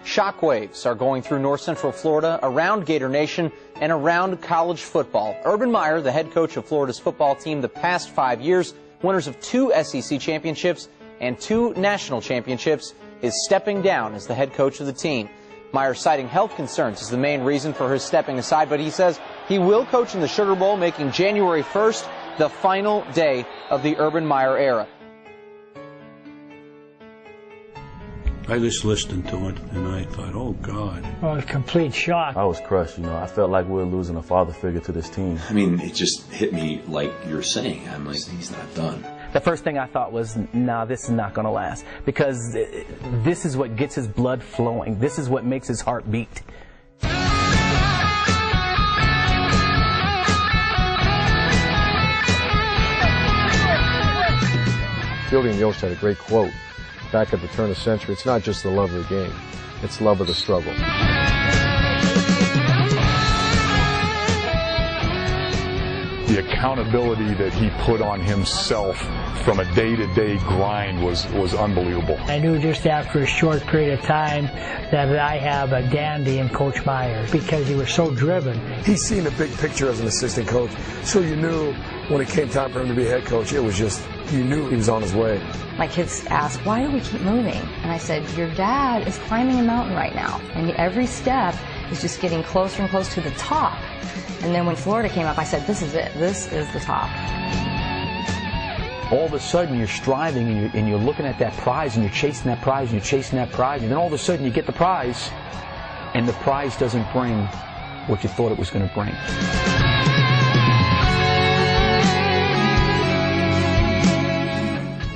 Shockwaves are going through North Central Florida, around Gator Nation, and around college football. Urban Meyer, the head coach of Florida's football team the past 5 years, winners of 2 SEC championships and 2 national championships, is stepping down as the head coach of the team. Meyer citing health concerns as the main reason for his stepping aside, but he says he will coach in the Sugar Bowl, making January 1st the final day of the Urban Meyer era. I just listened to it, and I thought, oh, God. Well, it was a complete shock. I was crushed, I felt like we were losing a father figure to this team. I mean, it just hit me like you're saying. I'm like, he's not done. The first thing I thought was, nah, this is not going to last. Because this is what gets his blood flowing. This is what makes his heart beat. Fielding and Yost had a great quote back at the turn of the century. It's not just the love of the game, it's love of the struggle. The accountability that he put on himself from a day-to-day grind was unbelievable. I knew just after a short period of time that I have a dandy in Coach Meyer because he was so driven. He's seen the big picture as an assistant coach, so you knew when it came time for him to be head coach, it was just, you knew he was on his way. My kids asked, why do we keep moving? And I said, your dad is climbing a mountain right now, and every step is just getting closer and closer to the top. And then when Florida came up, I said, this is it. This is the top. All of a sudden, you're striving and you're looking at that prize and you're chasing that prize and you're chasing that prize. And then all of a sudden, you get the prize and the prize doesn't bring what you thought it was going to bring.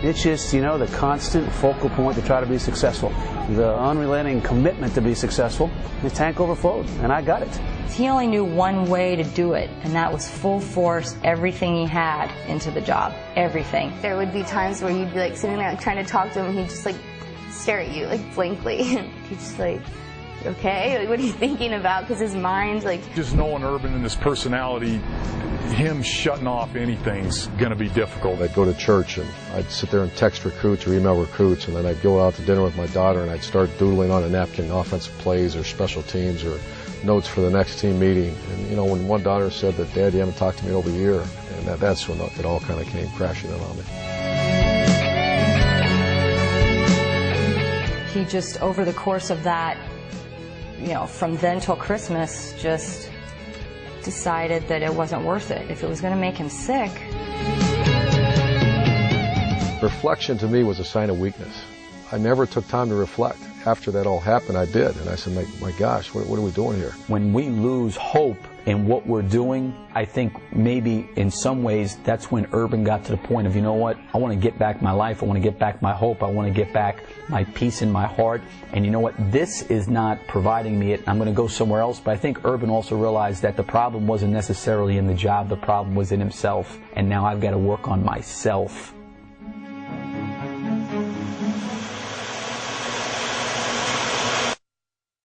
It's just, the constant focal point to try to be successful. The unrelenting commitment to be successful. The tank overflowed, and I got it. He only knew one way to do it, and that was full force, everything he had into the job. Everything. There would be times where you'd be like sitting there trying to talk to him, and he'd just like stare at you like blankly. And he's just like, okay, like, what are you thinking about? Because his mind's like... Just knowing Urban and his personality, him shutting off anything's going to be difficult. I'd go to church and I'd sit there and text recruits or email recruits, and then I'd go out to dinner with my daughter and I'd start doodling on a napkin offensive plays or special teams or notes for the next team meeting. And when one daughter said that, Dad, you haven't talked to me in over a year, and that's when it all kind of came crashing in on me. He just, over the course of that, from then till Christmas, just decided that it wasn't worth it. If it was going to make him sick. Reflection to me was a sign of weakness. I never took time to reflect. After that all happened, I did. And I said, my gosh, what are we doing here? When we lose hope in what we're doing, I think maybe in some ways that's when Urban got to the point of, I want to get back my life. I want to get back my hope. I want to get back my peace in my heart. And this is not providing me it. I'm going to go somewhere else. But I think Urban also realized that the problem wasn't necessarily in the job. The problem was in himself. And now I've got to work on myself.